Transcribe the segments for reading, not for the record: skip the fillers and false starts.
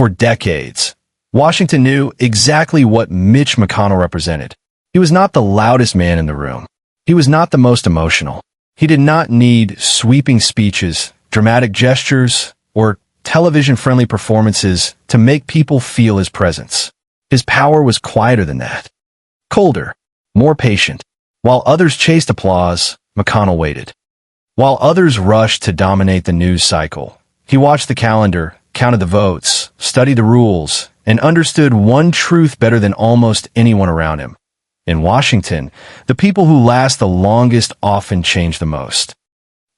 For decades, Washington knew exactly what Mitch McConnell represented. He was not the loudest man in the room. He was not the most emotional. He did not need sweeping speeches, dramatic gestures, or television-friendly performances to make people feel his presence. His power was quieter than that. Colder, more patient. While others chased applause, McConnell waited. While others rushed to dominate the news cycle, he watched the calendar, counted the votes, studied the rules, and understood one truth better than almost anyone around him. In Washington, the people who last the longest often change the most.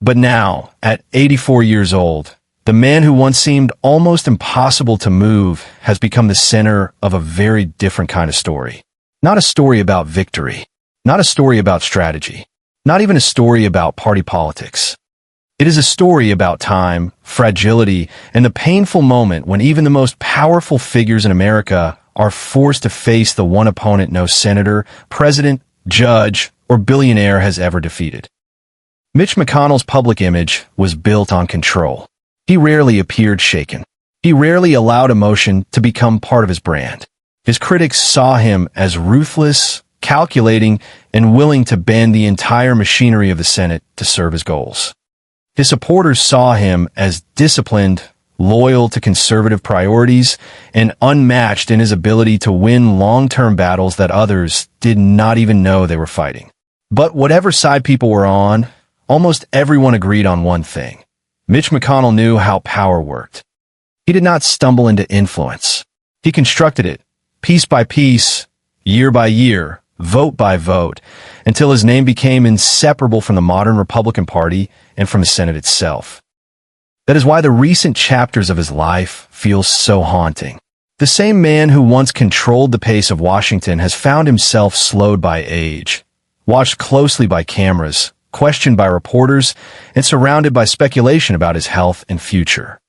But now, at 84 years old, the man who once seemed almost impossible to move has become the center of a very different kind of story. Not a story about victory, not a story about strategy, not even a story about party politics. It is a story about time, fragility, and the painful moment when even the most powerful figures in America are forced to face the one opponent no senator, president, judge, or billionaire has ever defeated. Mitch McConnell's public image was built on control. He rarely appeared shaken. He rarely allowed emotion to become part of his brand. His critics saw him as ruthless, calculating, and willing to bend the entire machinery of the Senate to serve his goals. His supporters saw him as disciplined, loyal to conservative priorities, and unmatched in his ability to win long-term battles that others did not even know they were fighting. But whatever side people were on, almost everyone agreed on one thing. Mitch McConnell knew how power worked. He did not stumble into influence. He constructed it, piece by piece, year by year, vote by vote, until his name became inseparable from the modern Republican Party and from the Senate itself. That is why the recent chapters of his life feel so haunting. The same man who once controlled the pace of Washington has found himself slowed by age, watched closely by cameras, questioned by reporters, and surrounded by speculation about his health and future.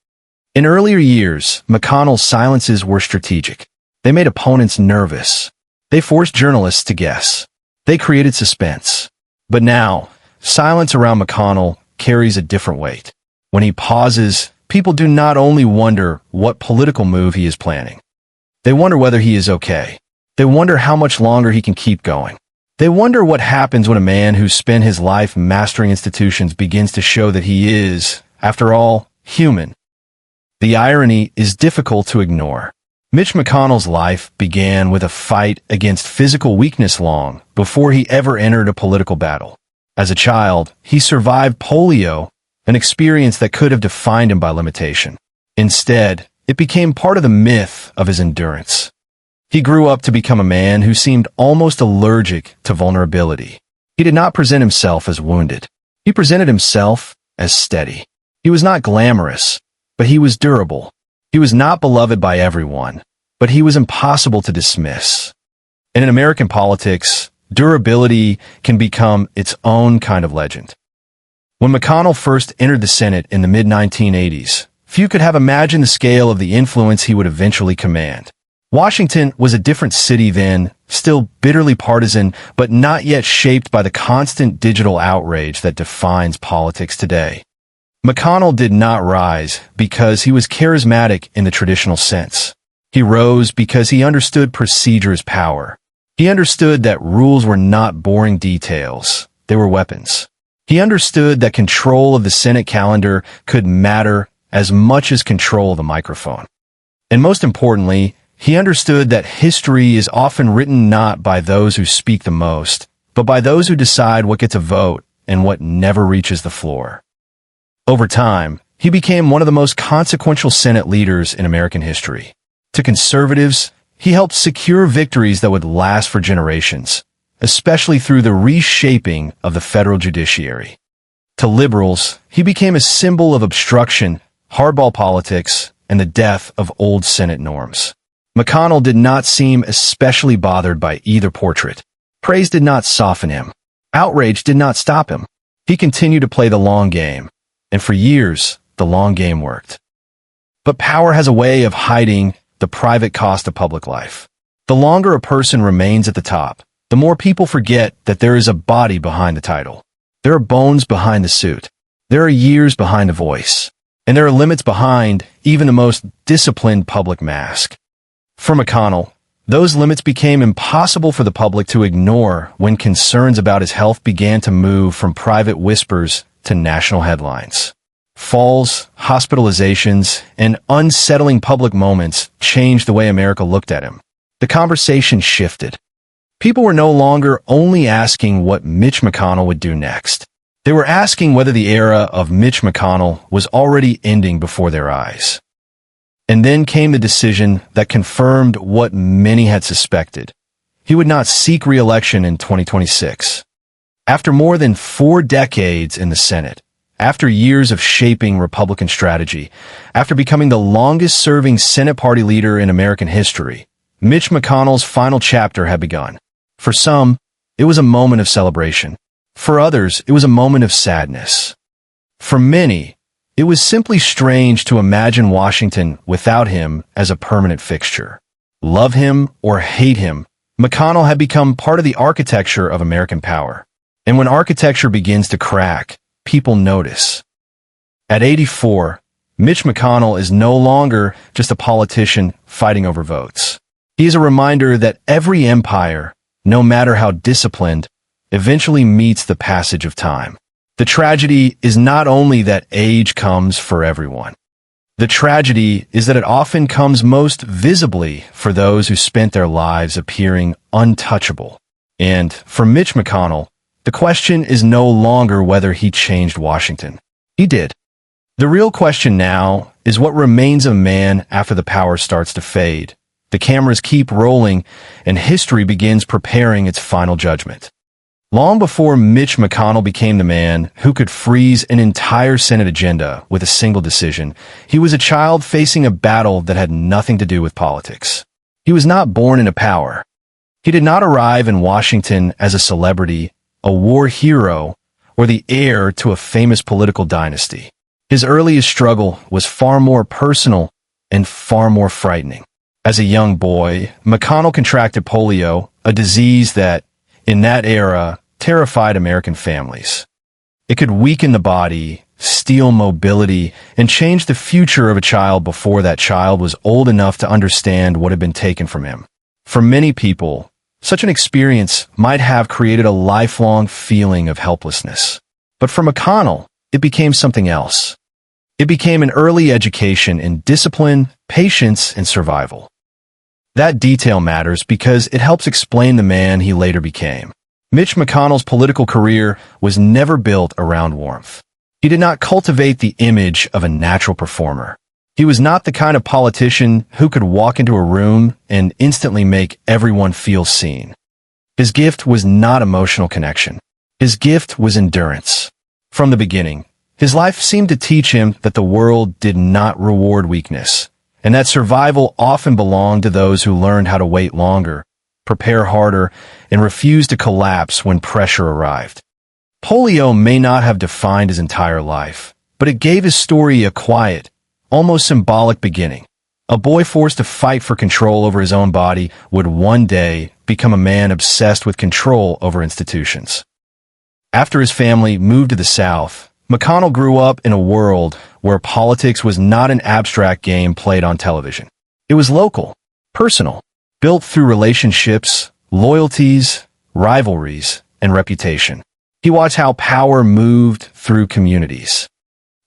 In earlier years, McConnell's silences were strategic. They made opponents nervous. They forced journalists to guess. They created suspense. But now, silence around McConnell carries a different weight. When he pauses, people do not only wonder what political move he is planning. They wonder whether he is okay. They wonder how much longer he can keep going. They wonder what happens when a man who spent his life mastering institutions begins to show that he is, after all, human. The irony is difficult to ignore. Mitch McConnell's life began with a fight against physical weakness long before he ever entered a political battle. As a child, he survived polio, an experience that could have defined him by limitation. Instead, it became part of the myth of his endurance. He grew up to become a man who seemed almost allergic to vulnerability. He did not present himself as wounded. He presented himself as steady. He was not glamorous, but he was durable. He was not beloved by everyone, but he was impossible to dismiss. And in American politics, durability can become its own kind of legend. When McConnell first entered the Senate in the mid-1980s, few could have imagined the scale of the influence he would eventually command. Washington was a different city then, still bitterly partisan, but not yet shaped by the constant digital outrage that defines politics today. McConnell did not rise because he was charismatic in the traditional sense. He rose because he understood procedure as power. He understood that rules were not boring details, they were weapons. He understood that control of the Senate calendar could matter as much as control of the microphone. And most importantly, he understood that history is often written not by those who speak the most, but by those who decide what gets a vote and what never reaches the floor. Over time, he became one of the most consequential Senate leaders in American history. To conservatives, he helped secure victories that would last for generations, especially through the reshaping of the federal judiciary. To liberals, he became a symbol of obstruction, hardball politics, and the death of old Senate norms. McConnell did not seem especially bothered by either portrait. Praise did not soften him. Outrage did not stop him. He continued to play the long game, and for years, the long game worked. But power has a way of hiding the private cost of public life. The longer a person remains at the top, the more people forget that there is a body behind the title. There are bones behind the suit. There are years behind the voice. And there are limits behind even the most disciplined public mask. For McConnell, those limits became impossible for the public to ignore when concerns about his health began to move from private whispers to national headlines. Falls, hospitalizations, and unsettling public moments changed the way America looked at him. The conversation shifted. People were no longer only asking what Mitch McConnell would do next. They were asking whether the era of Mitch McConnell was already ending before their eyes. And then came the decision that confirmed what many had suspected. He would not seek re-election in 2026. After more than 4 decades in the Senate, after years of shaping Republican strategy, after becoming the longest-serving Senate party leader in American history, Mitch McConnell's final chapter had begun. For some, it was a moment of celebration. For others, it was a moment of sadness. For many, it was simply strange to imagine Washington without him as a permanent fixture. Love him or hate him, McConnell had become part of the architecture of American power. And when architecture begins to crack, people notice. At 84, Mitch McConnell is no longer just a politician fighting over votes. He is a reminder that every empire, no matter how disciplined, eventually meets the passage of time. The tragedy is not only that age comes for everyone. The tragedy is that it often comes most visibly for those who spent their lives appearing untouchable. And for Mitch McConnell, the question is no longer whether he changed Washington. He did. The real question now is what remains of a man after the power starts to fade. The cameras keep rolling, and history begins preparing its final judgment. Long before Mitch McConnell became the man who could freeze an entire Senate agenda with a single decision, he was a child facing a battle that had nothing to do with politics. He was not born into power. He did not arrive in Washington as a celebrity, a war hero, or the heir to a famous political dynasty. His earliest struggle was far more personal and far more frightening. As a young boy, McConnell contracted polio, a disease that, in that era, terrified American families. It could weaken the body, steal mobility, and change the future of a child before that child was old enough to understand what had been taken from him. For many people, such an experience might have created a lifelong feeling of helplessness. But for McConnell, it became something else. It became an early education in discipline, patience, and survival. That detail matters because it helps explain the man he later became. Mitch McConnell's political career was never built around warmth. He did not cultivate the image of a natural performer. He was not the kind of politician who could walk into a room and instantly make everyone feel seen. His gift was not emotional connection. His gift was endurance. From the beginning, his life seemed to teach him that the world did not reward weakness, and that survival often belonged to those who learned how to wait longer, prepare harder, and refuse to collapse when pressure arrived. Polio may not have defined his entire life, but it gave his story a quiet, almost symbolic beginning. A boy forced to fight for control over his own body would one day become a man obsessed with control over institutions. After his family moved to the South, McConnell grew up in a world where politics was not an abstract game played on television. It was local, personal, built through relationships, loyalties, rivalries, and reputation. He watched how power moved through communities.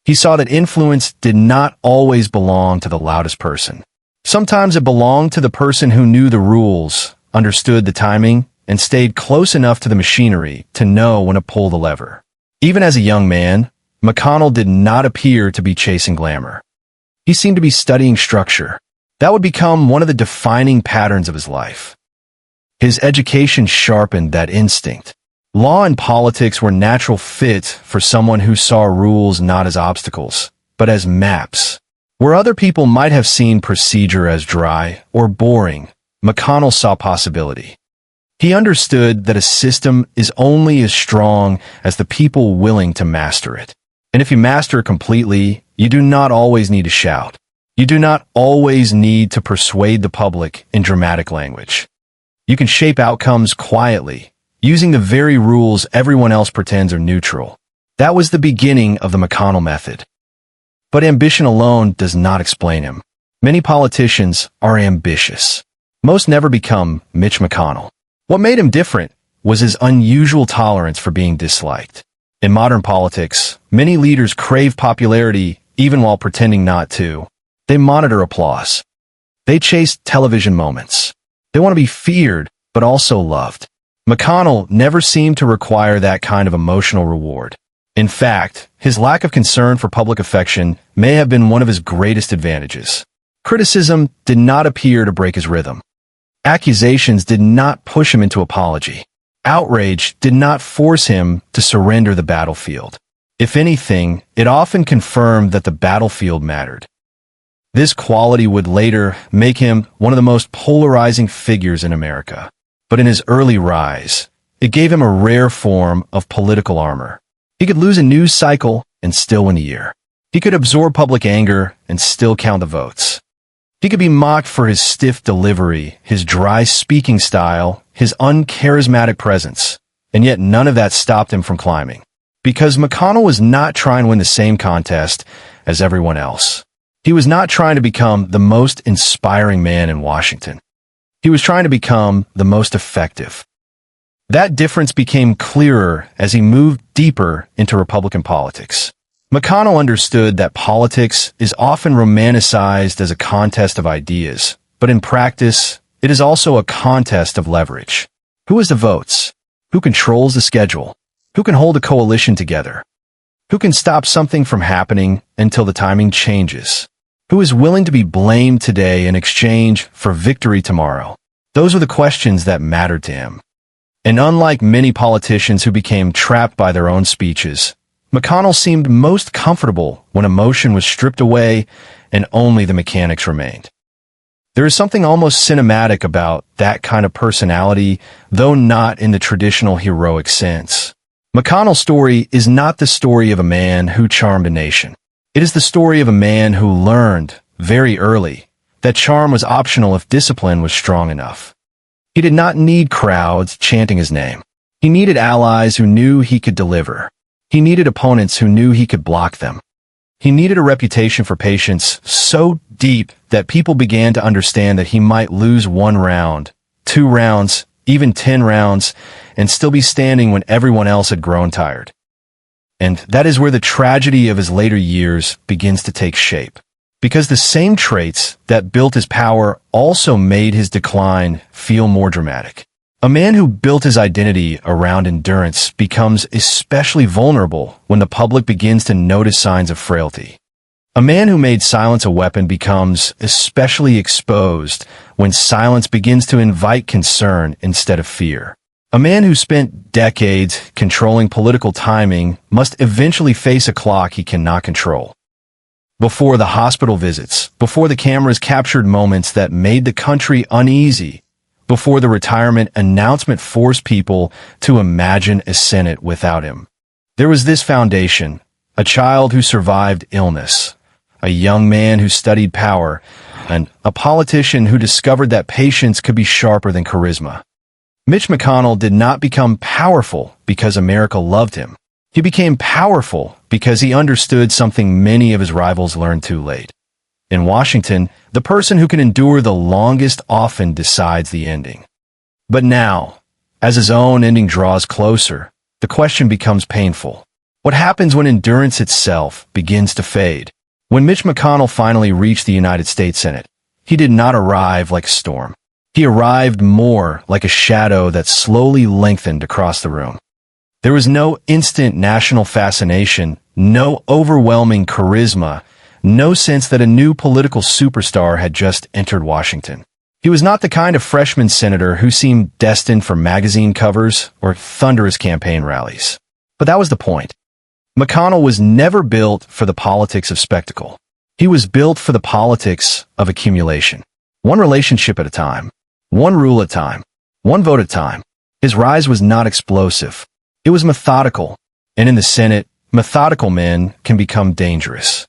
He saw that influence did not always belong to the loudest person. Sometimes it belonged to the person who knew the rules, understood the timing, and stayed close enough to the machinery to know when to pull the lever. Even as a young man, McConnell did not appear to be chasing glamour. He seemed to be studying structure. That would become one of the defining patterns of his life. His education sharpened that instinct. Law and politics were natural fits for someone who saw rules not as obstacles, but as maps. Where other people might have seen procedure as dry or boring, McConnell saw possibility. He understood that a system is only as strong as the people willing to master it. And if you master it completely, you do not always need to shout. You do not always need to persuade the public in dramatic language. You can shape outcomes quietly, using the very rules everyone else pretends are neutral. That was the beginning of the McConnell method. But ambition alone does not explain him. Many politicians are ambitious. Most never become Mitch McConnell. What made him different was his unusual tolerance for being disliked. In modern politics, many leaders crave popularity even while pretending not to. They monitor applause. They chase television moments. They want to be feared, but also loved. McConnell never seemed to require that kind of emotional reward. In fact, his lack of concern for public affection may have been one of his greatest advantages. Criticism did not appear to break his rhythm. Accusations did not push him into apology. Outrage did not force him to surrender the battlefield. If anything, it often confirmed that the battlefield mattered. This quality would later make him one of the most polarizing figures in America. But in his early rise, it gave him a rare form of political armor. He could lose a news cycle and still win a year. He could absorb public anger and still count the votes. He could be mocked for his stiff delivery, his dry speaking style, his uncharismatic presence, and yet none of that stopped him from climbing. Because McConnell was not trying to win the same contest as everyone else. He was not trying to become the most inspiring man in Washington. He was trying to become the most effective. That difference became clearer as he moved deeper into Republican politics. McConnell understood that politics is often romanticized as a contest of ideas, but in practice, it is also a contest of leverage. Who has the votes? Who controls the schedule? Who can hold a coalition together? Who can stop something from happening until the timing changes? Who is willing to be blamed today in exchange for victory tomorrow? Those were the questions that mattered to him. And unlike many politicians who became trapped by their own speeches, McConnell seemed most comfortable when emotion was stripped away and only the mechanics remained. There is something almost cinematic about that kind of personality, though not in the traditional heroic sense. McConnell's story is not the story of a man who charmed a nation. It is the story of a man who learned, very early, that charm was optional if discipline was strong enough. He did not need crowds chanting his name. He needed allies who knew he could deliver. He needed opponents who knew he could block them. He needed a reputation for patience so deep that people began to understand that he might lose 1 round, 2 rounds, even 10 rounds, and still be standing when everyone else had grown tired. And that is where the tragedy of his later years begins to take shape. Because the same traits that built his power also made his decline feel more dramatic. A man who built his identity around endurance becomes especially vulnerable when the public begins to notice signs of frailty. A man who made silence a weapon becomes especially exposed when silence begins to invite concern instead of fear. A man who spent decades controlling political timing must eventually face a clock he cannot control. Before the hospital visits, before the cameras captured moments that made the country uneasy, before the retirement announcement forced people to imagine a Senate without him. There was this foundation, a child who survived illness, a young man who studied power, and a politician who discovered that patience could be sharper than charisma. Mitch McConnell did not become powerful because America loved him. He became powerful because he understood something many of his rivals learned too late. In Washington, the person who can endure the longest often decides the ending. But now, as his own ending draws closer, the question becomes painful. What happens when endurance itself begins to fade? When Mitch McConnell finally reached the United States Senate, he did not arrive like a storm. He arrived more like a shadow that slowly lengthened across the room. There was no instant national fascination, no overwhelming charisma, no sense that a new political superstar had just entered Washington. He was not the kind of freshman senator who seemed destined for magazine covers or thunderous campaign rallies. But that was the point. McConnell was never built for the politics of spectacle. He was built for the politics of accumulation. One relationship at a time. One rule at a time. One vote at a time. His rise was not explosive. It was methodical. And in the Senate, methodical men can become dangerous.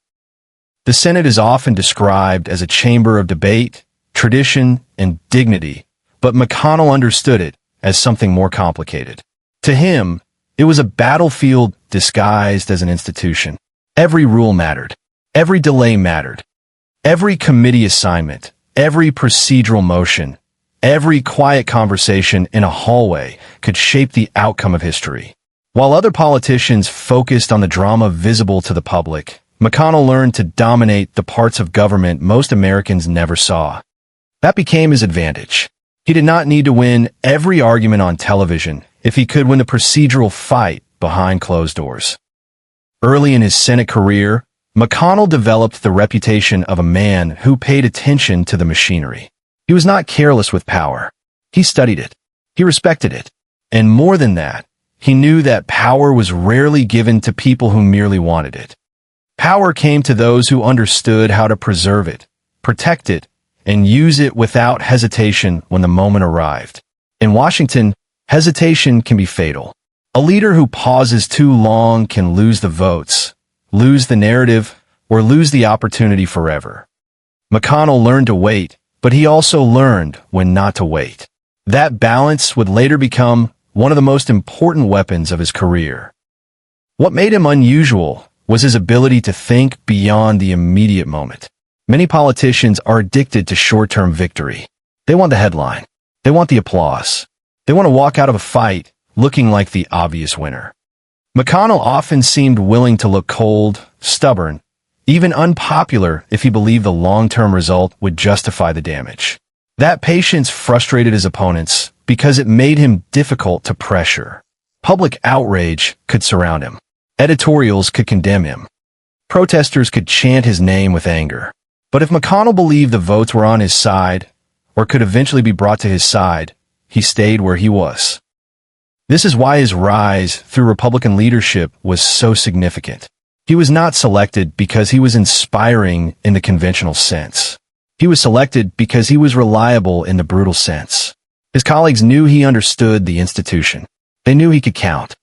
The Senate is often described as a chamber of debate, tradition, and dignity, but McConnell understood it as something more complicated. To him, it was a battlefield disguised as an institution. Every rule mattered. Every delay mattered. Every committee assignment, every procedural motion, every quiet conversation in a hallway could shape the outcome of history. While other politicians focused on the drama visible to the public, McConnell learned to dominate the parts of government most Americans never saw. That became his advantage. He did not need to win every argument on television if he could win the procedural fight behind closed doors. Early in his Senate career, McConnell developed the reputation of a man who paid attention to the machinery. He was not careless with power. He studied it. He respected it. And more than that, he knew that power was rarely given to people who merely wanted it. Power came to those who understood how to preserve it, protect it, and use it without hesitation when the moment arrived. In Washington, hesitation can be fatal. A leader who pauses too long can lose the votes, lose the narrative, or lose the opportunity forever. McConnell learned to wait, but he also learned when not to wait. That balance would later become one of the most important weapons of his career. What made him unusual was his ability to think beyond the immediate moment. Many politicians are addicted to short-term victory. They want the headline. They want the applause. They want to walk out of a fight looking like the obvious winner. McConnell often seemed willing to look cold, stubborn, even unpopular if he believed the long-term result would justify the damage. That patience frustrated his opponents because it made him difficult to pressure. Public outrage could surround him. Editorials could condemn him. Protesters could chant his name with anger. But if McConnell believed the votes were on his side, or could eventually be brought to his side, he stayed where he was. This is why his rise through Republican leadership was so significant. He was not selected because he was inspiring in the conventional sense. He was selected because he was reliable in the brutal sense. His colleagues knew he understood the institution. They knew he could count.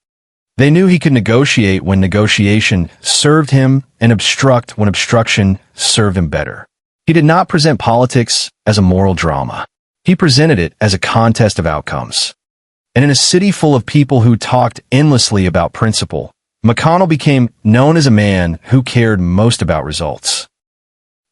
They knew he could negotiate when negotiation served him and obstruct when obstruction served him better. He did not present politics as a moral drama. He presented it as a contest of outcomes. And in a city full of people who talked endlessly about principle, McConnell became known as a man who cared most about results.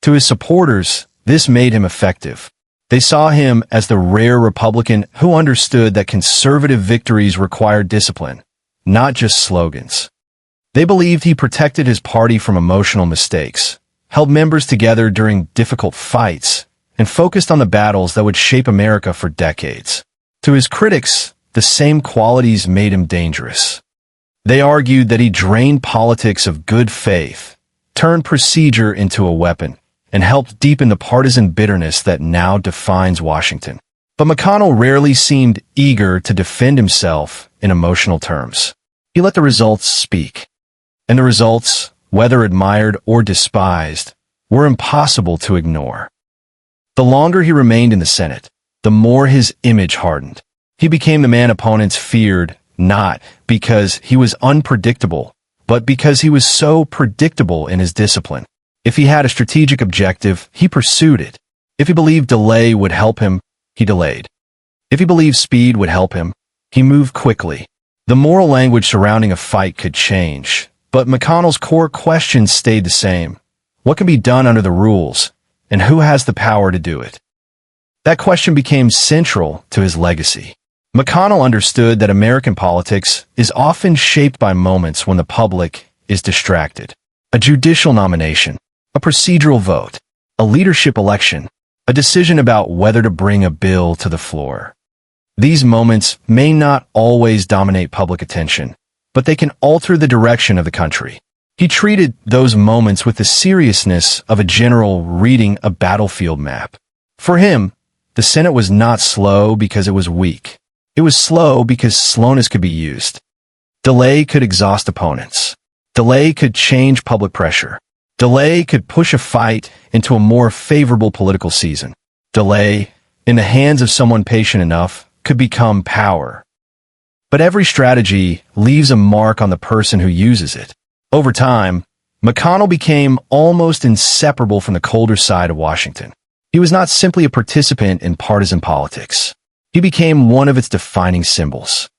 To his supporters, this made him effective. They saw him as the rare Republican who understood that conservative victories required discipline, not just slogans. They believed he protected his party from emotional mistakes, held members together during difficult fights, and focused on the battles that would shape America for decades. To his critics, the same qualities made him dangerous. They argued that he drained politics of good faith, turned procedure into a weapon, and helped deepen the partisan bitterness that now defines Washington. But McConnell rarely seemed eager to defend himself in emotional terms. He let the results speak. And the results, whether admired or despised, were impossible to ignore. The longer he remained in the Senate, the more his image hardened. He became the man opponents feared, not because he was unpredictable, but because he was so predictable in his discipline. If he had a strategic objective, he pursued it. If he believed delay would help him, he delayed. If he believed speed would help him, he moved quickly. The moral language surrounding a fight could change, but McConnell's core questions stayed the same. What can be done under the rules, and who has the power to do it? That question became central to his legacy. McConnell understood that American politics is often shaped by moments when the public is distracted. A judicial nomination, a procedural vote, a leadership election, a decision about whether to bring a bill to the floor. These moments may not always dominate public attention, but they can alter the direction of the country. He treated those moments with the seriousness of a general reading a battlefield map. For him, the Senate was not slow because it was weak. It was slow because slowness could be used. Delay could exhaust opponents. Delay could change public pressure. Delay could push a fight into a more favorable political season. Delay, in the hands of someone patient enough, could become power. But every strategy leaves a mark on the person who uses it. Over time, McConnell became almost inseparable from the colder side of Washington. He was not simply a participant in partisan politics. He became one of its defining symbols.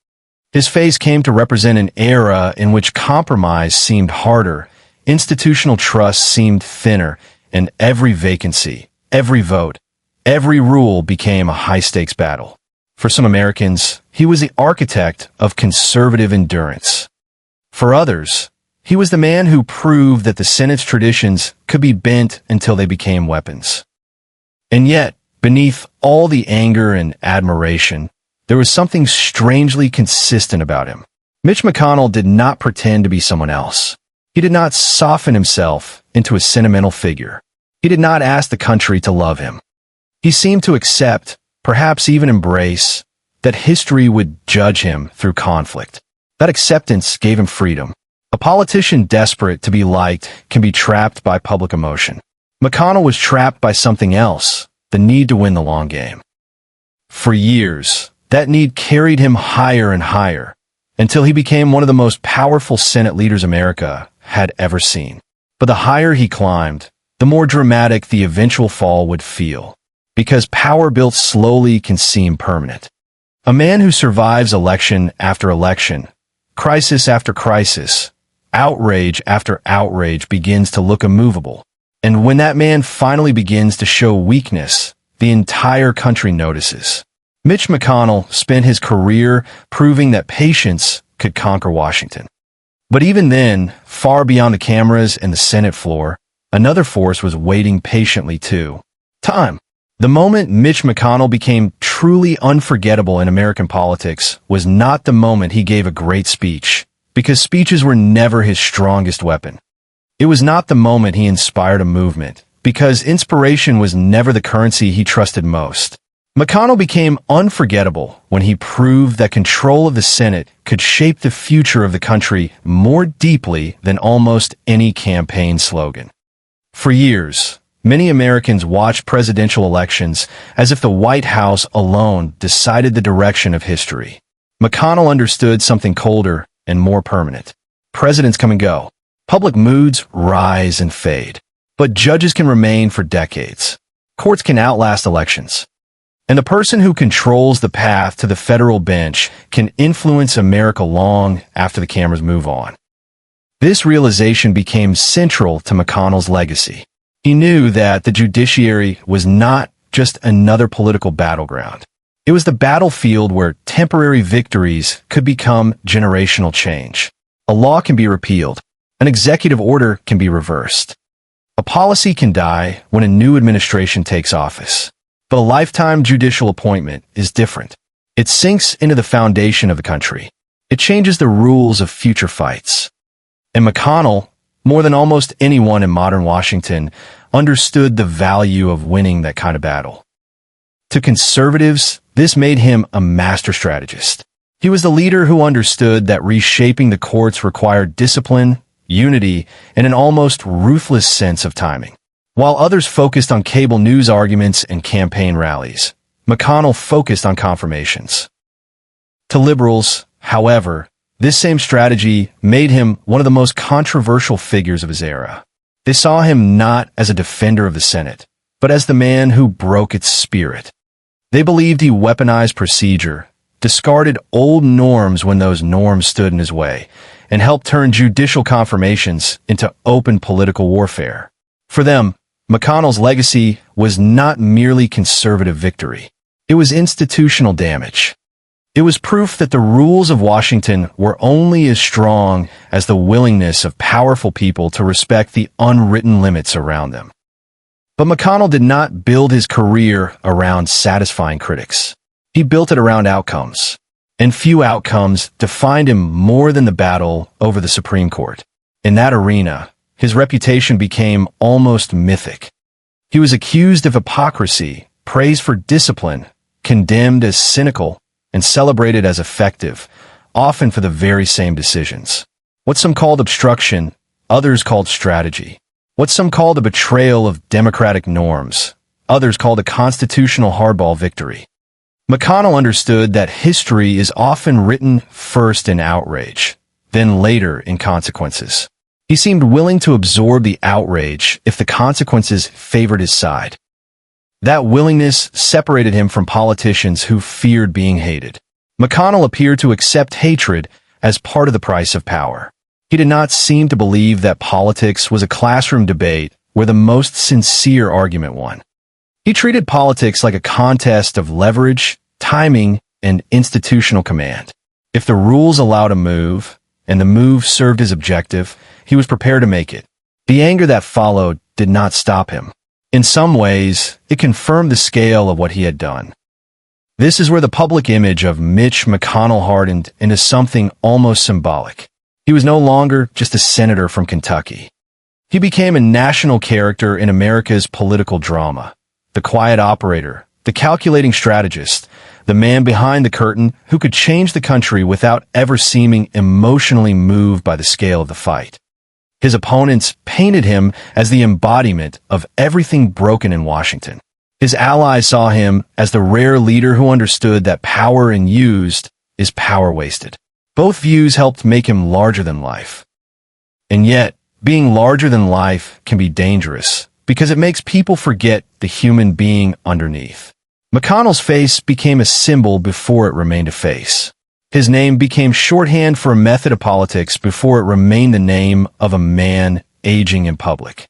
His face came to represent an era in which compromise seemed harder, institutional trust seemed thinner, and every vacancy, every vote, every rule became a high-stakes battle. For some Americans, he was the architect of conservative endurance. For others, he was the man who proved that the Senate's traditions could be bent until they became weapons. And yet, beneath all the anger and admiration, there was something strangely consistent about him. Mitch McConnell did not pretend to be someone else. He did not soften himself into a sentimental figure. He did not ask the country to love him. He seemed to accept, perhaps even embrace, that history would judge him through conflict. That acceptance gave him freedom. A politician desperate to be liked can be trapped by public emotion. McConnell was trapped by something else, the need to win the long game. For years, that need carried him higher and higher, until he became one of the most powerful Senate leaders America had ever seen. But the higher he climbed, the more dramatic the eventual fall would feel, because power built slowly can seem permanent. A man who survives election after election, crisis after crisis, outrage after outrage begins to look immovable. And when that man finally begins to show weakness, the entire country notices. Mitch McConnell spent his career proving that patience could conquer Washington. But even then, far beyond the cameras and the Senate floor, another force was waiting patiently too. Time. The moment Mitch McConnell became truly unforgettable in American politics was not the moment he gave a great speech, because speeches were never his strongest weapon. It was not the moment he inspired a movement, because inspiration was never the currency he trusted most. McConnell became unforgettable when he proved that control of the Senate could shape the future of the country more deeply than almost any campaign slogan. For years, many Americans watched presidential elections as if the White House alone decided the direction of history. McConnell understood something colder and more permanent. Presidents come and go. Public moods rise and fade. But judges can remain for decades. Courts can outlast elections. And the person who controls the path to the federal bench can influence America long after the cameras move on. This realization became central to McConnell's legacy. He knew that the judiciary was not just another political battleground. It was the battlefield where temporary victories could become generational change. A law can be repealed. An executive order can be reversed. A policy can die when a new administration takes office. But a lifetime judicial appointment is different. It sinks into the foundation of the country. It changes the rules of future fights. And McConnell, more than almost anyone in modern Washington, understood the value of winning that kind of battle. To conservatives, this made him a master strategist. He was the leader who understood that reshaping the courts required discipline, unity, and an almost ruthless sense of timing. While others focused on cable news arguments and campaign rallies, McConnell focused on confirmations. To liberals, however, this same strategy made him one of the most controversial figures of his era. They saw him not as a defender of the Senate, but as the man who broke its spirit. They believed he weaponized procedure, discarded old norms when those norms stood in his way, and helped turn judicial confirmations into open political warfare. For them, McConnell's legacy was not merely conservative victory. It was institutional damage. It was proof that the rules of Washington were only as strong as the willingness of powerful people to respect the unwritten limits around them. But McConnell did not build his career around satisfying critics. He built it around outcomes. And few outcomes defined him more than the battle over the Supreme Court. In that arena, his reputation became almost mythic. He was accused of hypocrisy, praised for discipline, condemned as cynical, and celebrated as effective, often for the very same decisions. What some called obstruction, others called strategy. What some called a betrayal of democratic norms, others called a constitutional hardball victory. McConnell understood that history is often written first in outrage, then later in consequences. He seemed willing to absorb the outrage if the consequences favored his side. That willingness separated him from politicians who feared being hated. McConnell appeared to accept hatred as part of the price of power. He He did not seem to believe that politics was a classroom debate where the most sincere argument won. He treated politics like a contest of leverage, timing, and institutional command. If the rules allowed a move, and the move served his objective, he was prepared to make it. The anger that followed did not stop him. In some ways, it confirmed the scale of what he had done. This is where the public image of Mitch McConnell hardened into something almost symbolic. He was no longer just a senator from Kentucky. He became a national character in America's political drama. The quiet operator, the calculating strategist, the man behind the curtain who could change the country without ever seeming emotionally moved by the scale of the fight. His opponents painted him as the embodiment of everything broken in Washington. His allies saw him as the rare leader who understood that power and used is power wasted. Both views helped make him larger than life. And yet, being larger than life can be dangerous because it makes people forget the human being underneath. McConnell's face became a symbol before it remained a face. His name became shorthand for a method of politics before it remained the name of a man aging in public.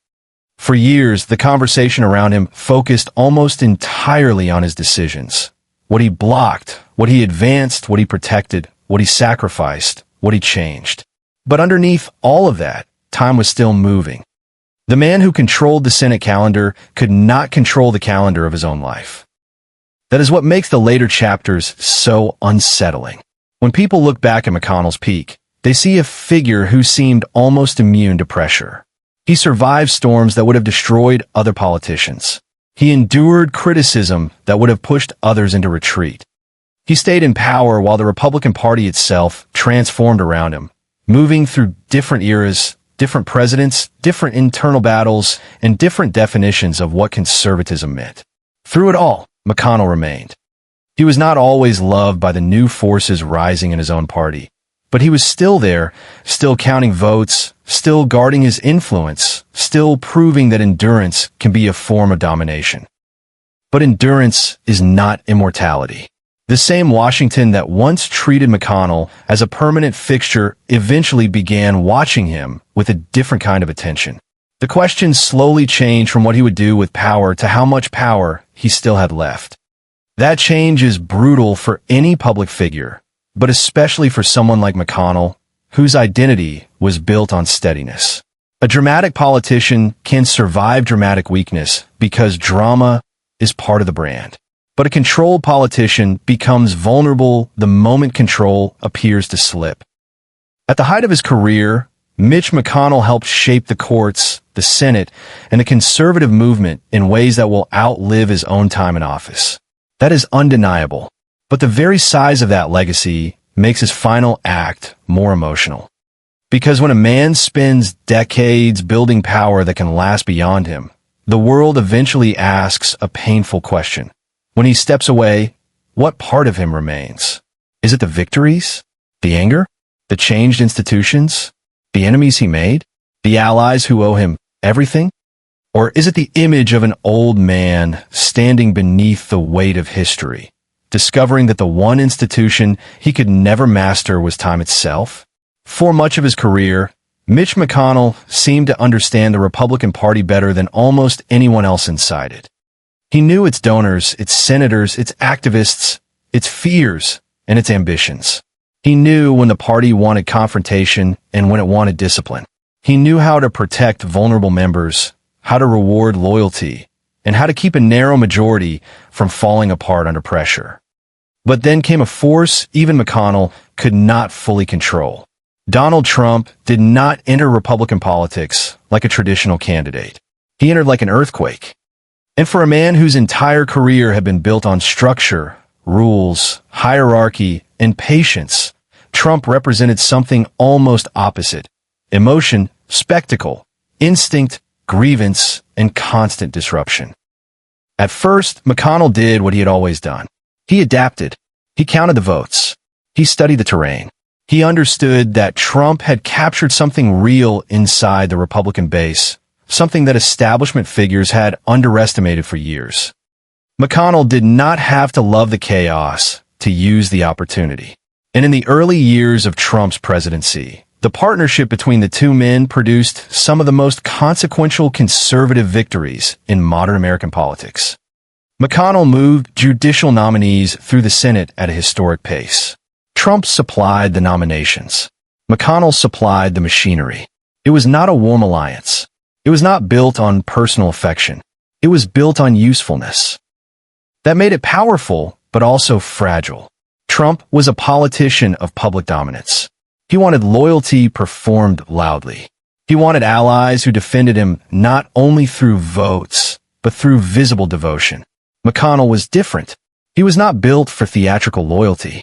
For years, the conversation around him focused almost entirely on his decisions. What he blocked, what he advanced, what he protected, what he sacrificed, what he changed. But underneath all of that, time was still moving. The man who controlled the Senate calendar could not control the calendar of his own life. That is what makes the later chapters so unsettling. When people look back at McConnell's peak, they see a figure who seemed almost immune to pressure. He survived storms that would have destroyed other politicians. He endured criticism that would have pushed others into retreat. He stayed in power while the Republican Party itself transformed around him, moving through different eras, different presidents, different internal battles, and different definitions of what conservatism meant. Through it all, McConnell remained. He was not always loved by the new forces rising in his own party, but he was still there, still counting votes, still guarding his influence, still proving that endurance can be a form of domination. But endurance is not immortality. The same Washington that once treated McConnell as a permanent fixture eventually began watching him with a different kind of attention. The questions slowly changed from what he would do with power to how much power he still had left. That change is brutal for any public figure, but especially for someone like McConnell, whose identity was built on steadiness. A dramatic politician can survive dramatic weakness because drama is part of the brand. But a controlled politician becomes vulnerable the moment control appears to slip. At the height of his career, Mitch McConnell helped shape the courts, the Senate, and the conservative movement in ways that will outlive his own time in office. That is undeniable. But the very size of that legacy makes his final act more emotional. Because when a man spends decades building power that can last beyond him, the world eventually asks a painful question. When he steps away, what part of him remains? Is it the victories? The anger? The changed institutions? The enemies he made? The allies who owe him everything? Or is it the image of an old man standing beneath the weight of history, discovering that the one institution he could never master was time itself? For much of his career, Mitch McConnell seemed to understand the Republican Party better than almost anyone else inside it. He knew its donors, its senators, its activists, its fears, and its ambitions. He knew when the party wanted confrontation and when it wanted discipline. He knew how to protect vulnerable members, how to reward loyalty, and how to keep a narrow majority from falling apart under pressure. But then came a force even McConnell could not fully control. Donald Trump did not enter Republican politics like a traditional candidate. He entered like an earthquake. And for a man whose entire career had been built on structure, rules, hierarchy, and patience, Trump represented something almost opposite: emotion, spectacle, instinct, grievance, and constant disruption. At first, McConnell did what he had always done. He adapted. He counted the votes. He studied the terrain. He understood that Trump had captured something real inside the Republican base, something that establishment figures had underestimated for years. McConnell did not have to love the chaos to use the opportunity. And in the early years of Trump's presidency, The partnership between the two men produced some of the most consequential conservative victories in modern American politics. McConnell moved judicial nominees through the Senate at a historic pace. Trump supplied the nominations. McConnell supplied the machinery. It was not a warm alliance. It was not built on personal affection. It was built on usefulness. That made it powerful, but also fragile. Trump was a politician of public dominance. He wanted loyalty performed loudly. He wanted allies who defended him not only through votes, but through visible devotion. McConnell was different. He was not built for theatrical loyalty.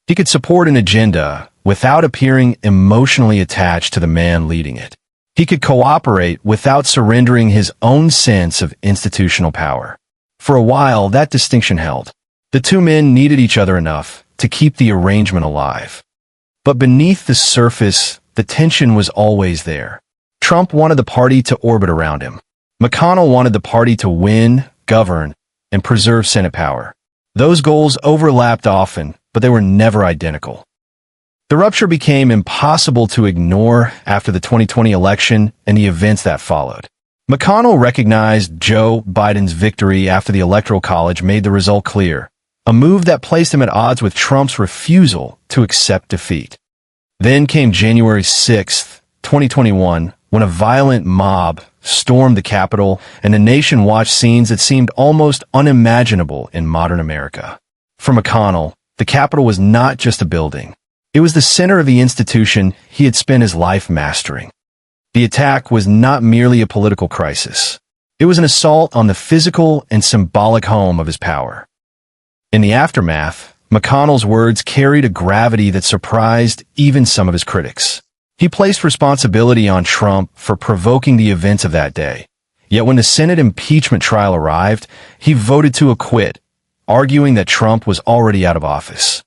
He could support an agenda without appearing emotionally attached to the man leading it. He could cooperate without surrendering his own sense of institutional power. For a while, that distinction held. The two men needed each other enough to keep the arrangement alive. But beneath the surface, the tension was always there. Trump wanted the party to orbit around him. McConnell wanted the party to win, govern, and preserve Senate power. Those goals overlapped often, but they were never identical. The rupture became impossible to ignore after the 2020 election and the events that followed. McConnell recognized Joe Biden's victory after the Electoral College made the result clear, a move that placed him at odds with Trump's refusal to accept defeat. Then came January 6, 2021, when a violent mob stormed the Capitol and the nation watched scenes that seemed almost unimaginable in modern America. For McConnell, the Capitol was not just a building. It was the center of the institution he had spent his life mastering. The attack was not merely a political crisis. It was an assault on the physical and symbolic home of his power. In the aftermath, McConnell's words carried a gravity that surprised even some of his critics. He placed responsibility on Trump for provoking the events of that day. Yet when the Senate impeachment trial arrived, he voted to acquit, arguing that Trump was already out of office.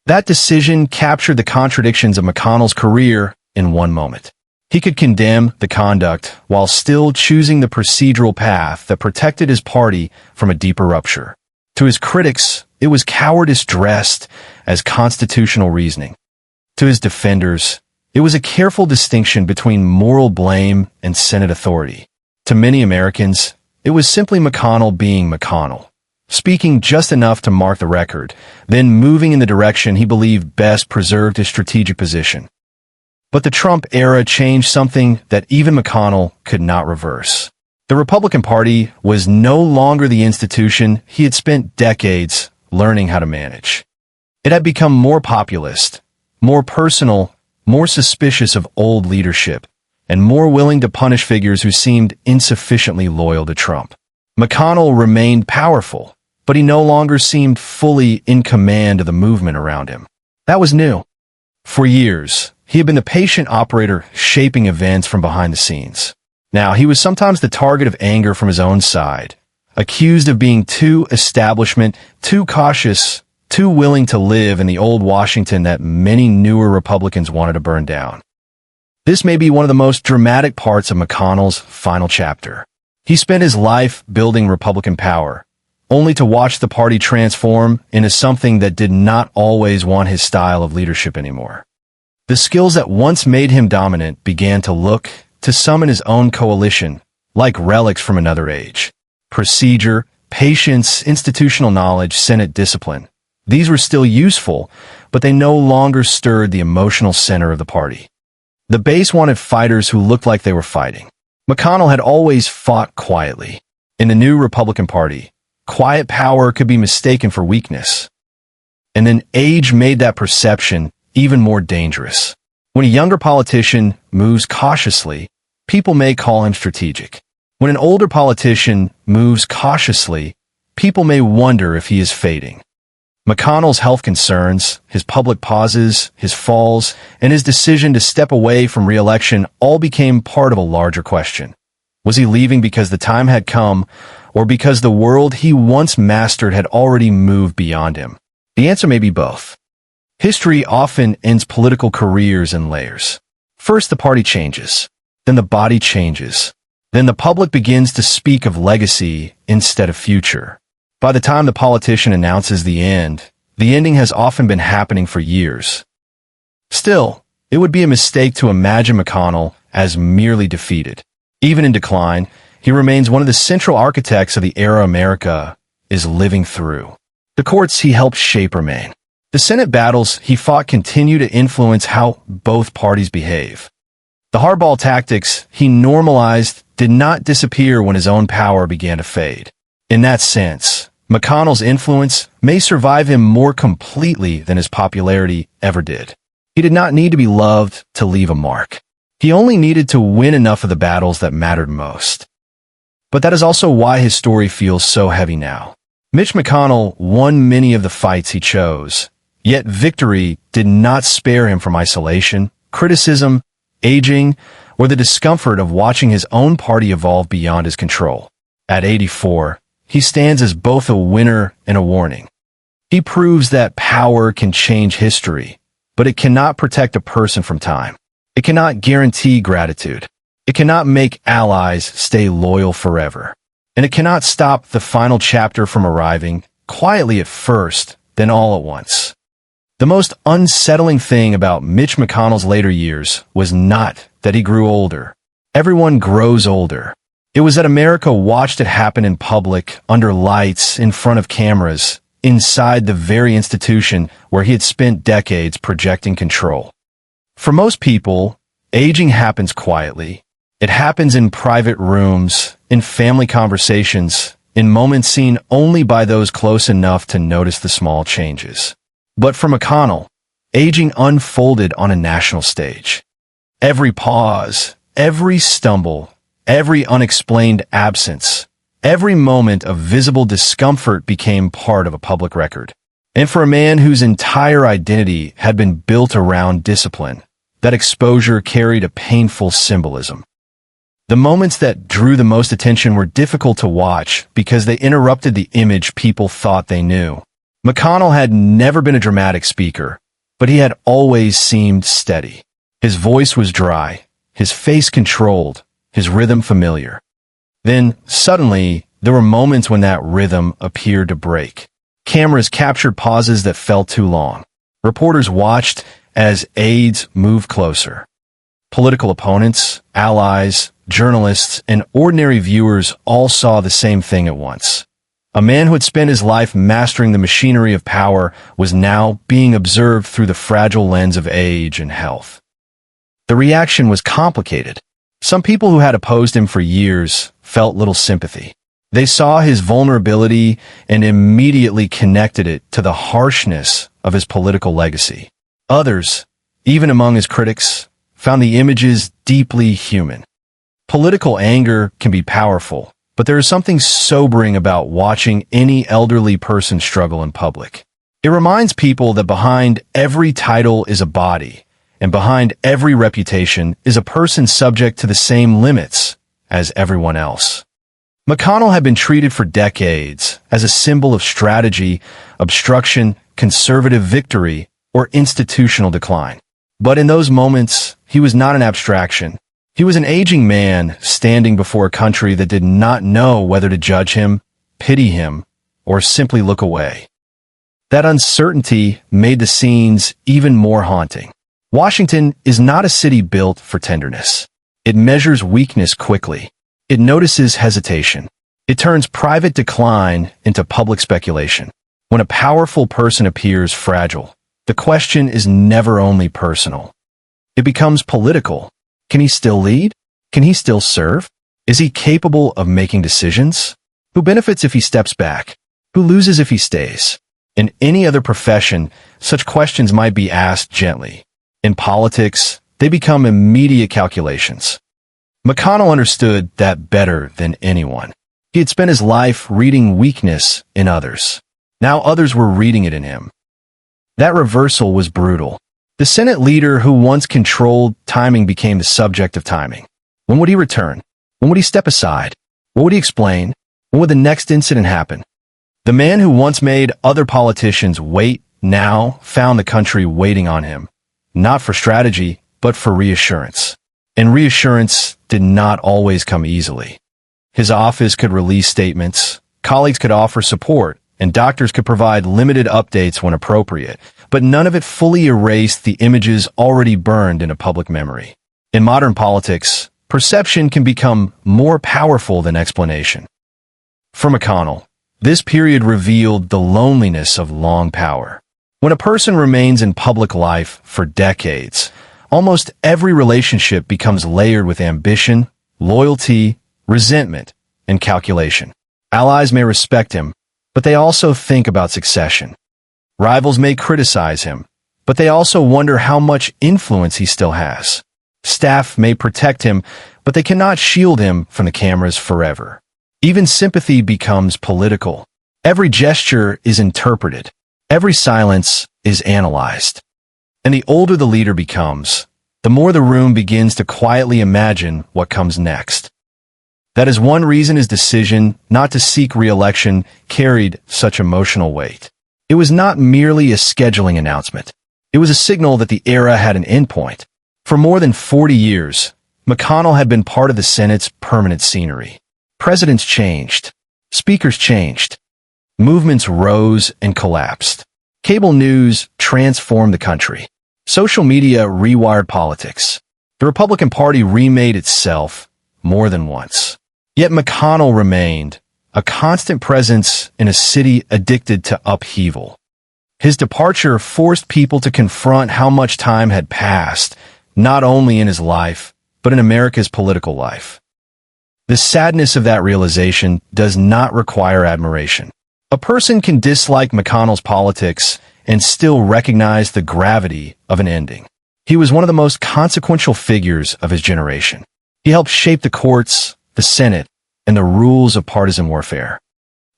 That decision captured the contradictions of McConnell's career in one moment. He could condemn the conduct while still choosing the procedural path that protected his party from a deeper rupture. To his critics, it was cowardice dressed as constitutional reasoning. To his defenders, it was a careful distinction between moral blame and Senate authority. To many Americans, it was simply McConnell being McConnell, speaking just enough to mark the record, then moving in the direction he believed best preserved his strategic position. But the Trump era changed something that even McConnell could not reverse. The Republican Party was no longer the institution he had spent decades learning how to manage. It had become more populist, more personal, more suspicious of old leadership, and more willing to punish figures who seemed insufficiently loyal to Trump. McConnell remained powerful, but he no longer seemed fully in command of the movement around him. That was new. For years, he had been the patient operator shaping events from behind the scenes. Now, he was sometimes the target of anger from his own side, accused of being too establishment, too cautious, too willing to live in the old Washington that many newer Republicans wanted to burn down. This may be one of the most dramatic parts of McConnell's final chapter. He spent his life building Republican power, only to watch the party transform into something that did not always want his style of leadership anymore. The skills that once made him dominant began to look, to some in his own coalition, like relics from another age. Procedure, patience, institutional knowledge, Senate discipline. These were still useful, but they no longer stirred the emotional center of the party. The base wanted fighters who looked like they were fighting. McConnell had always fought quietly. In the new Republican Party, quiet power could be mistaken for weakness. And then age made that perception even more dangerous. When a younger politician moves cautiously, people may call him strategic. When an older politician moves cautiously, people may wonder if he is fading. McConnell's health concerns, his public pauses, his falls, and his decision to step away from reelection all became part of a larger question. Was he leaving because the time had come, or because the world he once mastered had already moved beyond him? The answer may be both. History often ends political careers in layers. First, the party changes. Then the body changes. Then the public begins to speak of legacy instead of future. By the time the politician announces the ending has often been happening for years. Still, It would be a mistake to imagine McConnell as merely defeated. Even in decline, he remains one of the central architects of the era America is living through. The courts he helped shape remain. The Senate battles he fought continue to influence how both parties behave. The hardball tactics he normalized did not disappear when his own power began to fade. In that sense, McConnell's influence may survive him more completely than his popularity ever did. He did not need to be loved to leave a mark. He only needed to win enough of the battles that mattered most. But that is also why his story feels so heavy now. Mitch McConnell won many of the fights he chose, yet victory did not spare him from isolation, criticism, aging, or the discomfort of watching his own party evolve beyond his control. At 84, he stands as both a winner and a warning. He proves that power can change history, but it cannot protect a person from time. It cannot guarantee gratitude. It cannot make allies stay loyal forever. And it cannot stop the final chapter from arriving, quietly at first, then all at once. The most unsettling thing about Mitch McConnell's later years was not that he grew older. Everyone grows older. It was that America watched it happen in public, under lights, in front of cameras, inside the very institution where he had spent decades projecting control. For most people, aging happens quietly. It happens in private rooms, in family conversations, in moments seen only by those close enough to notice the small changes. But for McConnell, aging unfolded on a national stage. Every pause, every stumble, every unexplained absence, every moment of visible discomfort became part of a public record. And for a man whose entire identity had been built around discipline, that exposure carried a painful symbolism. The moments that drew the most attention were difficult to watch because they interrupted the image people thought they knew. McConnell had never been a dramatic speaker, but he had always seemed steady. His voice was dry, his face controlled, his rhythm familiar. Then, suddenly, there were moments when that rhythm appeared to break. Cameras captured pauses that felt too long. Reporters watched as aides moved closer. Political opponents, allies, journalists, and ordinary viewers all saw the same thing at once. A man who had spent his life mastering the machinery of power was now being observed through the fragile lens of age and health. The reaction was complicated. Some people who had opposed him for years felt little sympathy. They saw his vulnerability and immediately connected it to the harshness of his political legacy. Others, even among his critics, found the images deeply human. Political anger can be powerful, but there is something sobering about watching any elderly person struggle in public. It reminds people that behind every title is a body, and behind every reputation is a person subject to the same limits as everyone else. McConnell had been treated for decades as a symbol of strategy, obstruction, conservative victory, or institutional decline. But in those moments, he was not an abstraction. He was an aging man standing before a country that did not know whether to judge him, pity him, or simply look away. That uncertainty made the scenes even more haunting. Washington is not a city built for tenderness. It measures weakness quickly. It notices hesitation. It turns private decline into public speculation. When a powerful person appears fragile, the question is never only personal. It becomes political. Can he still lead? Can he still serve? Is he capable of making decisions? Who benefits if he steps back? Who loses if he stays? In any other profession, such questions might be asked gently. In politics, they become immediate calculations. McConnell understood that better than anyone. He had spent his life reading weakness in others. Now others were reading it in him. That reversal was brutal. The Senate leader who once controlled timing became the subject of timing. When would he return? When would he step aside? What would he explain? When would the next incident happen? The man who once made other politicians wait now found the country waiting on him, not for strategy, but for reassurance. And reassurance did not always come easily. His office could release statements, colleagues could offer support, and doctors could provide limited updates when appropriate, but none of it fully erased the images already burned into public memory. In modern politics, perception can become more powerful than explanation. For McConnell, this period revealed the loneliness of long power. When a person remains in public life for decades, almost every relationship becomes layered with ambition, loyalty, resentment, and calculation. Allies may respect him, but they also think about succession. Rivals may criticize him, but they also wonder how much influence he still has. Staff may protect him, but they cannot shield him from the cameras forever. Even sympathy becomes political. Every gesture is interpreted. Every silence is analyzed. And the older the leader becomes, the more the room begins to quietly imagine what comes next. That is one reason his decision not to seek re-election carried such emotional weight. It was not merely a scheduling announcement. It was a signal that the era had an endpoint. For more than 40 years, McConnell had been part of the Senate's permanent scenery. Presidents changed. Speakers changed. Movements rose and collapsed. Cable news transformed the country. Social media rewired politics. The Republican Party remade itself more than once. Yet McConnell remained a constant presence in a city addicted to upheaval. His departure forced people to confront how much time had passed, not only in his life, but in America's political life. The sadness of that realization does not require admiration. A person can dislike McConnell's politics and still recognize the gravity of an ending. He was one of the most consequential figures of his generation. He helped shape the courts, the Senate, and the rules of partisan warfare.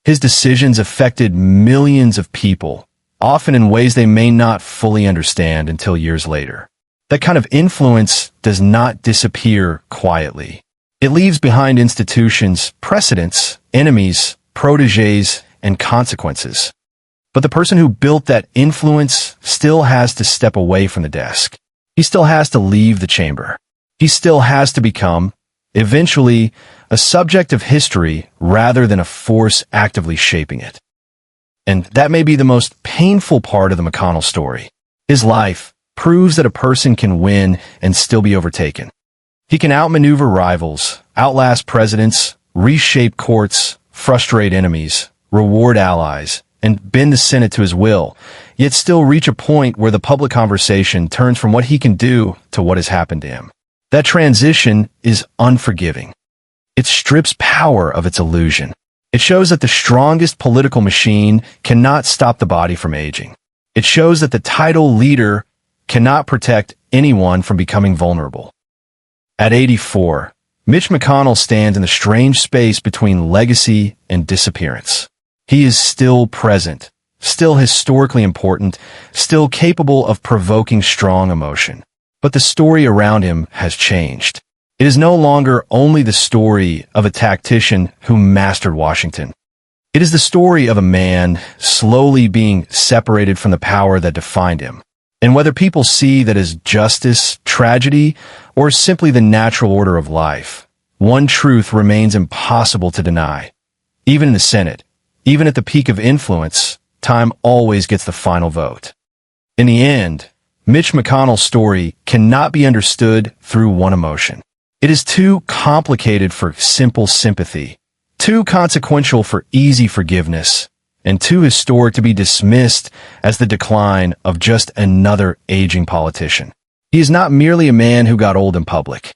His decisions affected millions of people, often in ways they may not fully understand until years later. That kind of influence does not disappear quietly. It leaves behind institutions, precedents, enemies, protégés, and consequences. But the person who built that influence still has to step away from the desk. He still has to leave the chamber. He still has to become, eventually, a subject of history rather than a force actively shaping it. And that may be the most painful part of the McConnell story. His life proves that a person can win and still be overtaken. He can outmaneuver rivals, outlast presidents, reshape courts, frustrate enemies, reward allies, and bend the Senate to his will, yet still reach a point where the public conversation turns from what he can do to what has happened to him. That transition is unforgiving. It strips power of its illusion. It shows that the strongest political machine cannot stop the body from aging. It shows that the title leader cannot protect anyone from becoming vulnerable. At 84, Mitch McConnell stands in the strange space between legacy and disappearance. He is still present, still historically important, still capable of provoking strong emotion. But the story around him has changed. It is no longer only the story of a tactician who mastered Washington. It is the story of a man slowly being separated from the power that defined him. And whether people see that as justice, tragedy, or simply the natural order of life, one truth remains impossible to deny. Even in the Senate, even at the peak of influence, time always gets the final vote. In the end, Mitch McConnell's story cannot be understood through one emotion. It is too complicated for simple sympathy, too consequential for easy forgiveness, and too historic to be dismissed as the decline of just another aging politician. He is not merely a man who got old in public.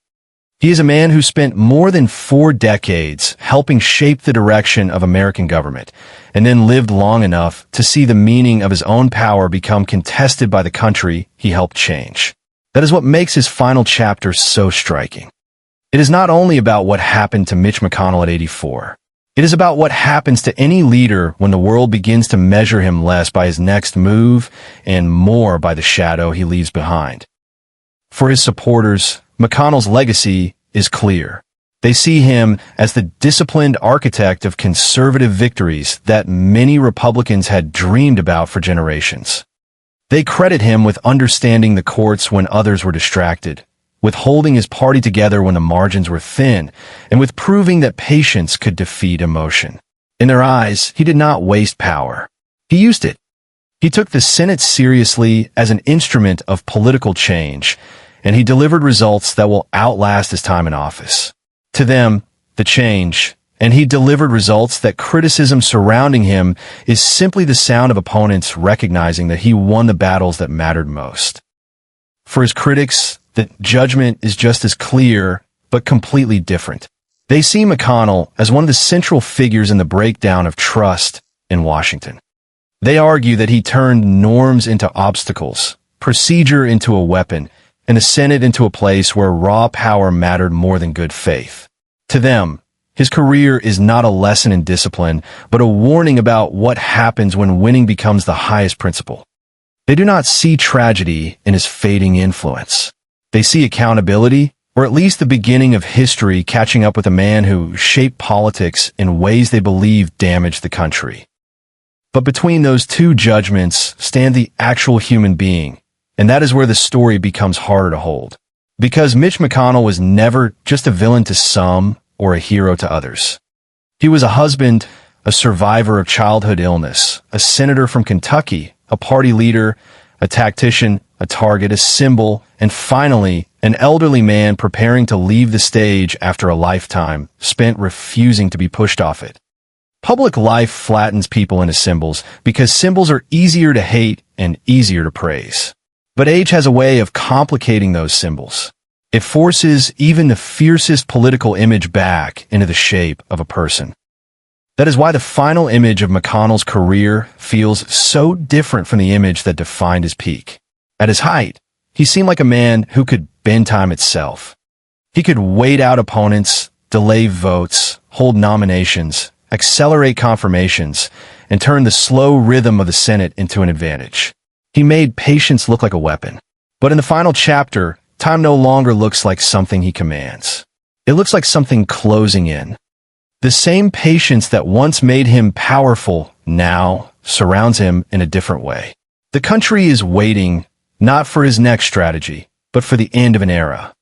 He is a man who spent more than 4 decades helping shape the direction of American government, and then lived long enough to see the meaning of his own power become contested by the country he helped change. That is what makes his final chapter so striking. It is not only about what happened to Mitch McConnell at 84. It is about what happens to any leader when the world begins to measure him less by his next move and more by the shadow he leaves behind. For his supporters, McConnell's legacy is clear. They see him as the disciplined architect of conservative victories that many Republicans had dreamed about for generations. They credit him with understanding the courts when others were distracted, with holding his party together when the margins were thin, and with proving that patience could defeat emotion. In their eyes, he did not waste power. He used it. He took the Senate seriously as an instrument of political change, and he delivered results that will outlast his time in office. To them, the change, and he delivered results that criticism surrounding him is simply the sound of opponents recognizing that he won the battles that mattered most. For his critics, the judgment is just as clear, but completely different. They see McConnell as one of the central figures in the breakdown of trust in Washington. They argue that he turned norms into obstacles, procedure into a weapon, and the Senate into a place where raw power mattered more than good faith. To them, his career is not a lesson in discipline, but a warning about what happens when winning becomes the highest principle. They do not see tragedy in his fading influence. They see accountability, or at least the beginning of history catching up with a man who shaped politics in ways they believe damaged the country. But between those two judgments stand the actual human being, and that is where the story becomes harder to hold. Because Mitch McConnell was never just a villain to some or a hero to others. He was a husband, a survivor of childhood illness, a senator from Kentucky, a party leader, a tactician, a target, a symbol, and finally, an elderly man preparing to leave the stage after a lifetime spent refusing to be pushed off it. Public life flattens people into symbols because symbols are easier to hate and easier to praise. But age has a way of complicating those symbols. It forces even the fiercest political image back into the shape of a person. That is why the final image of McConnell's career feels so different from the image that defined his peak. At his height, he seemed like a man who could bend time itself. He could wait out opponents, delay votes, hold nominations, accelerate confirmations, and turn the slow rhythm of the Senate into an advantage. He made patience look like a weapon. But in the final chapter, time no longer looks like something he commands. It looks like something closing in. The same patience that once made him powerful now surrounds him in a different way. The country is waiting, not for his next strategy, but for the end of an era.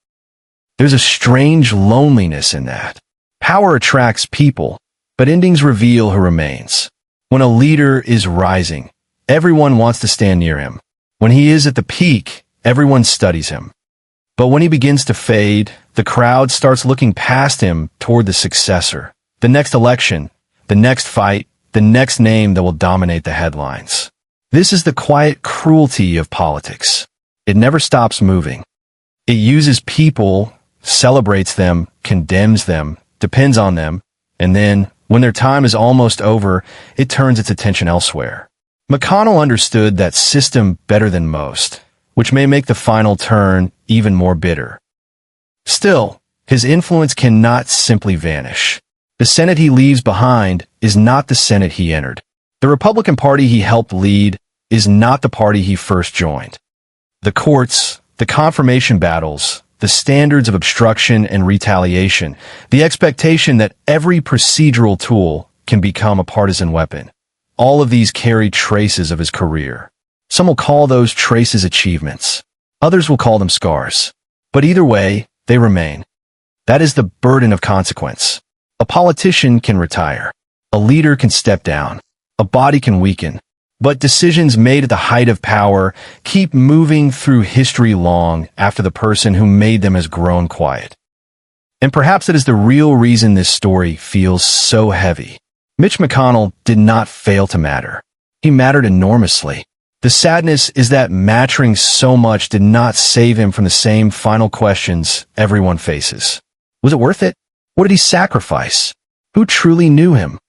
There's a strange loneliness in that. Power attracts people, but endings reveal who remains. When a leader is rising, everyone wants to stand near him. When he is at the peak, everyone studies him. But when he begins to fade, the crowd starts looking past him toward the successor, the next election, the next fight, the next name that will dominate the headlines. This is the quiet cruelty of politics. It never stops moving. It uses people, celebrates them, condemns them, depends on them, and then, when their time is almost over, it turns its attention elsewhere. McConnell understood that system better than most, which may make the final turn even more bitter. Still, his influence cannot simply vanish. The Senate he leaves behind is not the Senate he entered. The Republican Party he helped lead is not the party he first joined. The courts, the confirmation battles, the standards of obstruction and retaliation, the expectation that every procedural tool can become a partisan weapon. All of these carry traces of his career. Some will call those traces achievements. Others will call them scars. But either way, they remain. That is the burden of consequence. A politician can retire. A leader can step down. A body can weaken. But decisions made at the height of power keep moving through history long after the person who made them has grown quiet. And perhaps that is the real reason this story feels so heavy. Mitch McConnell did not fail to matter. He mattered enormously. The sadness is that mattering so much did not save him from the same final questions everyone faces. Was it worth it? What did he sacrifice? Who truly knew him?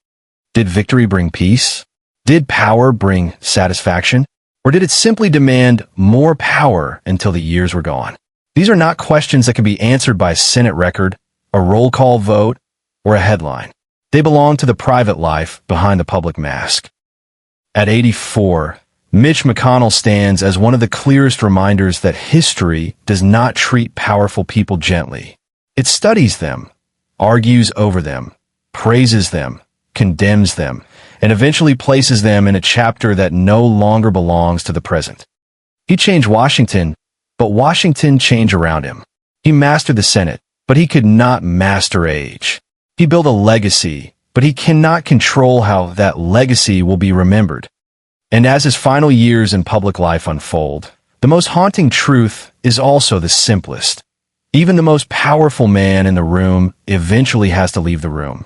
Did victory bring peace? Did power bring satisfaction? Or did it simply demand more power until the years were gone? These are not questions that can be answered by a Senate record, a roll call vote, or a headline. They belong to the private life behind the public mask. At 84, Mitch McConnell stands as one of the clearest reminders that history does not treat powerful people gently. It studies them, argues over them, praises them, condemns them, and eventually places them in a chapter that no longer belongs to the present. He changed Washington, but Washington changed around him. He mastered the Senate, but he could not master age. He built a legacy, but he cannot control how that legacy will be remembered. And as his final years in public life unfold, the most haunting truth is also the simplest. Even the most powerful man in the room eventually has to leave the room.